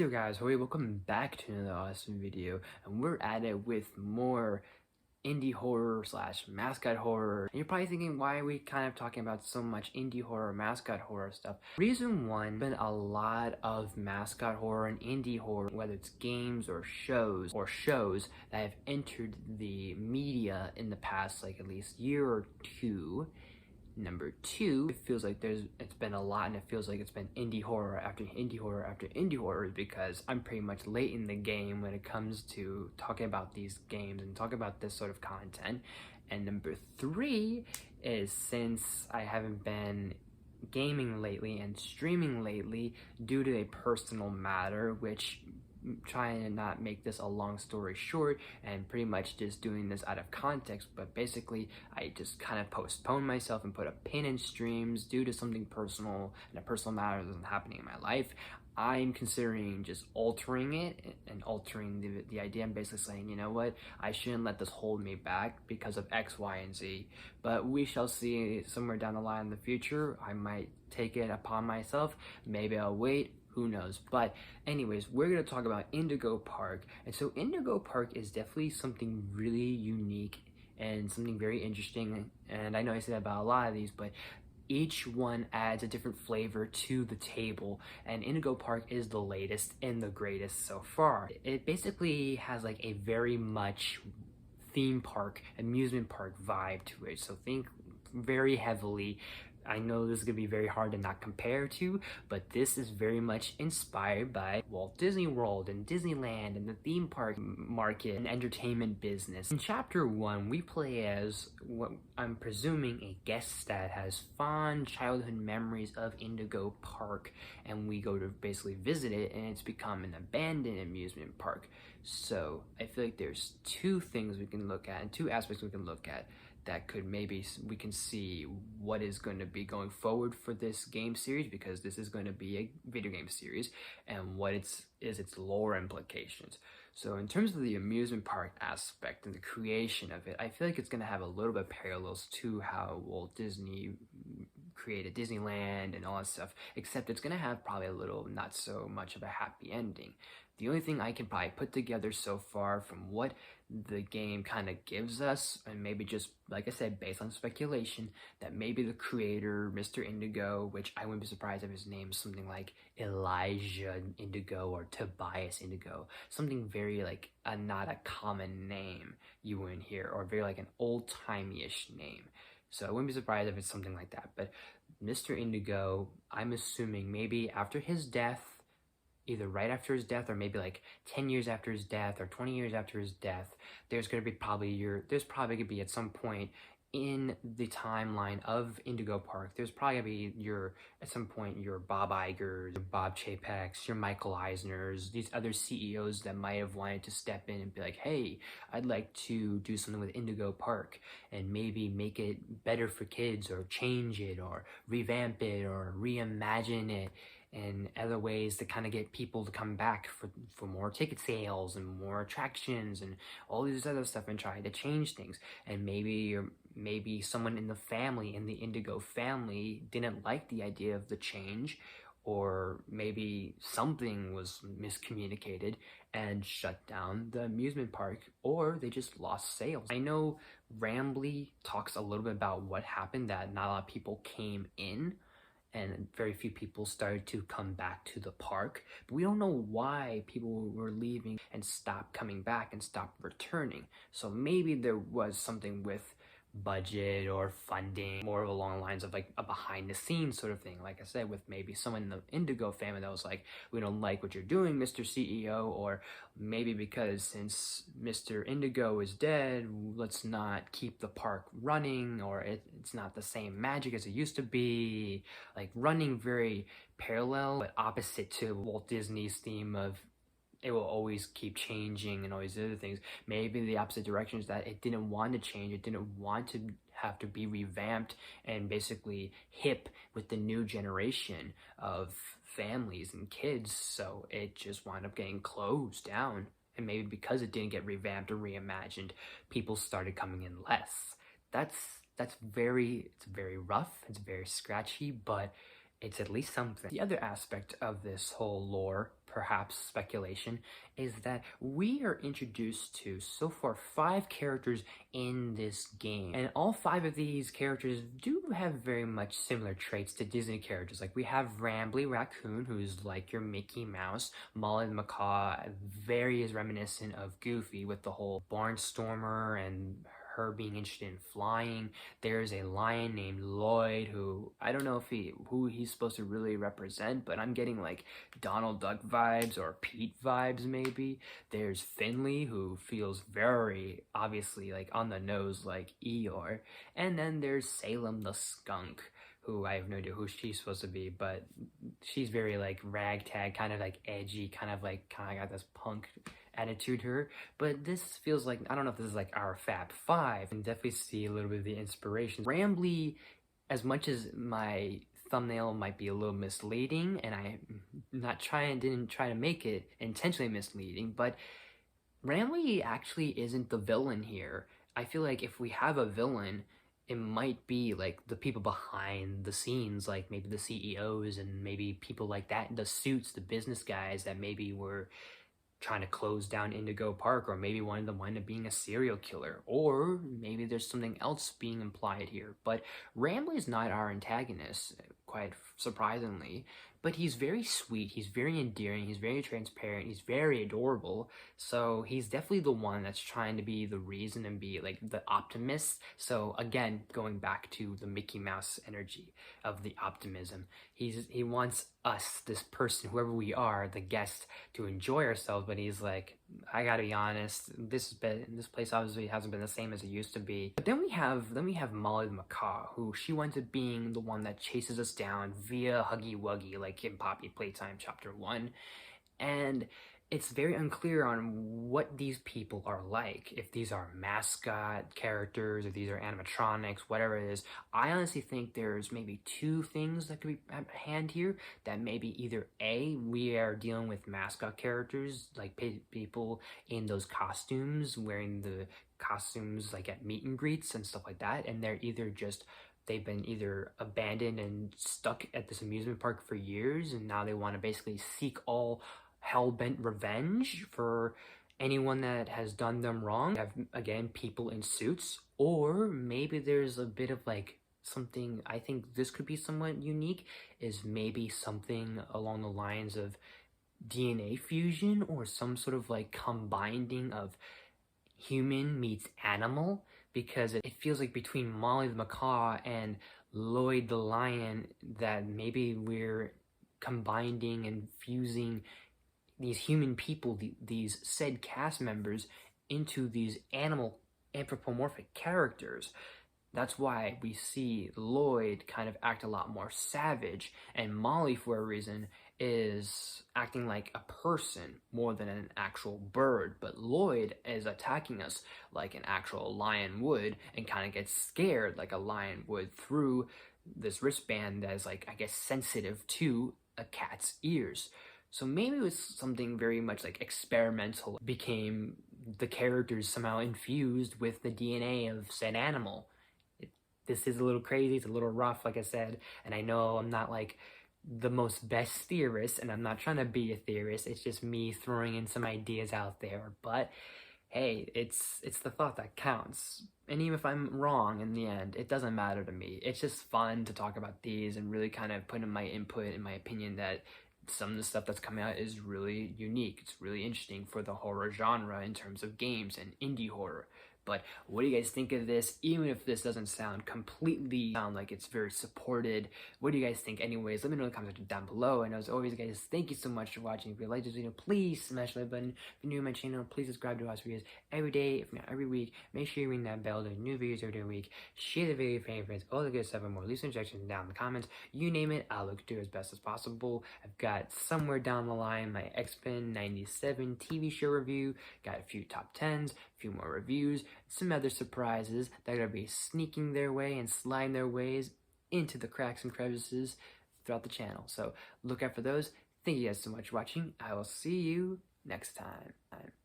there guys, hey, welcome back to another awesome video, and we're at it with more indie horror slash mascot horror. And you're probably thinking, why are we kind of talking about so much indie horror, mascot horror stuff? Reason one, been a lot of mascot horror and indie horror, whether it's games or shows that have entered the media in the past like at least year or two. Number two, it feels like it's been a lot, and it feels like it's been indie horror after indie horror after indie horror, because I'm pretty much late in the game when it comes to talking about these games and talking about this sort of content. And number three is, since I haven't been gaming lately and streaming lately due to a personal matter, which trying to not make this a long story short and pretty much just doing this out of context, but basically I just kind of postponed myself and put a pin in streams due to something personal and a personal matter that's happening in my life. I'm considering just altering it and altering the idea. I'm basically saying, you know what, I shouldn't let this hold me back because of X, Y, and Z. But we shall see somewhere down the line in the future. I might take it upon myself. Maybe I'll wait. Who knows? But anyways, we're going to talk about Indigo Park. And so Indigo Park is definitely something really unique and something very interesting. And I know I say that about a lot of these, but each one adds a different flavor to the table, and Indigo Park is the latest and the greatest so far. It basically has like a very much theme park, amusement park vibe to it. So think very heavily. I know this is going to be very hard to not compare to, but this is very much inspired by Walt Disney World and Disneyland and the theme park market and entertainment business. In chapter 1, we play as what I'm presuming a guest that has fond childhood memories of Indigo Park, and we go to basically visit it, and it's become an abandoned amusement park. So I feel like there's two things we can look at and two aspects we can look at that could maybe we can see what is going to be going forward for this game series, because this is going to be a video game series, and what its lore implications. So in terms of the amusement park aspect and the creation of it, I feel like it's going to have a little bit of parallels to how Walt Disney created Disneyland and all that stuff, except it's going to have probably a little not so much of a happy ending. The only thing I can probably put together so far from what the game kind of gives us, and maybe just, like I said, based on speculation, that maybe the creator, Mr. Indigo, which I wouldn't be surprised if his name is something like Elijah Indigo or Tobias Indigo, something very like not a common name you wouldn't hear, or very like an old-timey-ish name. So I wouldn't be surprised if it's something like that. But Mr. Indigo, I'm assuming maybe after his death, either right after his death or maybe like 10 years after his death or 20 years after his death, there's probably going to be at some point in the timeline of Indigo Park, there's probably going to be at some point your Bob Igers, your Bob Chapeks, your Michael Eisners, these other CEOs that might have wanted to step in and be like, hey, I'd like to do something with Indigo Park and maybe make it better for kids, or change it, or revamp it, or reimagine it, and other ways to kind of get people to come back for more ticket sales and more attractions and all this other stuff, and try to change things. And maybe someone in the family, in the Indigo family, didn't like the idea of the change, or maybe something was miscommunicated and shut down the amusement park, or they just lost sales. I know Rambly talks a little bit about what happened, that not a lot of people came in and very few people started to come back to the park. But we don't know why people were leaving and stopped coming back and stopped returning. So maybe there was something with budget or funding, more along the lines of like a behind the scenes sort of thing, like I said, with maybe someone in the Indigo family that was like, we don't like what you're doing, Mr. CEO, or maybe because since Mr. Indigo is dead, let's not keep the park running, or it's not the same magic as it used to be, like running very parallel but opposite to Walt Disney's theme of it will always keep changing and all these other things. Maybe the opposite direction is that it didn't want to change, it didn't want to have to be revamped and basically hip with the new generation of families and kids, so it just wound up getting closed down. And maybe because it didn't get revamped or reimagined, people started coming in less. It's very rough, it's very scratchy, but it's at least something. The other aspect of this whole lore perhaps speculation, is that we are introduced to so far 5 characters in this game. And all 5 of these characters do have very much similar traits to Disney characters. Like we have Rambly Raccoon, who's like your Mickey Mouse. Molly the Macaw, very is reminiscent of Goofy with the whole barnstormer and her being interested in flying. There's a lion named Lloyd who I don't know if who he's supposed to really represent, but I'm getting like Donald Duck vibes or Pete vibes maybe. There's Finley, who feels very obviously like on the nose like Eeyore. And then there's Salem the skunk, who I have no idea who she's supposed to be, but she's very like ragtag, kind of like edgy, kind of got this punk attitude to her. But this feels like, I don't know if this is like our Fab 5, and definitely see a little bit of the inspiration. Rambly, as much as my thumbnail might be a little misleading, and didn't try to make it intentionally misleading, but Rambly actually isn't the villain here. I feel like if we have a villain, it might be like the people behind the scenes, like maybe the CEOs and maybe people like that, the suits, the business guys that maybe were trying to close down Indigo Park, or maybe one of them wind up being a serial killer, or maybe there's something else being implied here. But Rambly is not our antagonist, quite surprisingly, but he's very sweet, he's very endearing, he's very transparent, he's very adorable, so he's definitely the one that's trying to be the reason and be like the optimist. So again, going back to the Mickey Mouse energy of the optimism, he wants us, this person, whoever we are, the guest, to enjoy ourselves, but he's like, I gotta be honest, this place obviously hasn't been the same as it used to be. But then we have Molly the Macaw, who she winds up being the one that chases us down via Huggy Wuggy, like in Poppy Playtime Chapter 1. And it's very unclear on what these people are like, if these are mascot characters, if these are animatronics, whatever it is. I honestly think there's maybe 2 things that could be at hand here, that maybe either A, we are dealing with mascot characters, like people in those costumes, wearing the costumes like at meet and greets and stuff like that, and they've been either abandoned and stuck at this amusement park for years, and now they want to basically seek all hell-bent revenge for anyone that has done them wrong. We have, again, people in suits. Or maybe there's a bit of like something, I think this could be somewhat unique, is maybe something along the lines of DNA fusion, or some sort of like combining of human meets animal, because it feels like between Molly the Macaw and Lloyd the Lion that maybe we're combining and fusing these human people, these said cast members, into these animal anthropomorphic characters. That's why we see Lloyd kind of act a lot more savage, and Molly, for a reason, is acting like a person more than an actual bird. But Lloyd is attacking us like an actual lion would, and kind of gets scared like a lion would through this wristband that is, like, I guess, sensitive to a cat's ears. So maybe it was something very much like experimental, became the characters somehow infused with the DNA of said animal. This is a little crazy, it's a little rough, like I said, and I know I'm not like the most best theorist, and I'm not trying to be a theorist, it's just me throwing in some ideas out there, but hey, it's the thought that counts. And even if I'm wrong in the end, it doesn't matter to me. It's just fun to talk about these and really kind of put in my input and my opinion that some of the stuff that's coming out is really unique. It's really interesting for the horror genre in terms of games and indie horror. But what do you guys think of this? Even if this doesn't sound like it's very supported, what do you guys think anyways? Let me know in the comments down below. And as always, guys, thank you so much for watching. If you like this video, please smash the like button. If you're new to my channel, please subscribe to watch videos every day, if not every week. Make sure you ring that bell. There's new videos every week. Share the video with your friends, all the good stuff, and more. Leave some suggestions down in the comments. You name it, I'll look to do as best as possible. I've got somewhere down the line my X-Men 97 TV show review. Got a few top 10s, a few more reviews, some other surprises that are going to be sneaking their way and sliding their ways into the cracks and crevices throughout the channel. So look out for those. Thank you guys so much for watching. I will see you next time.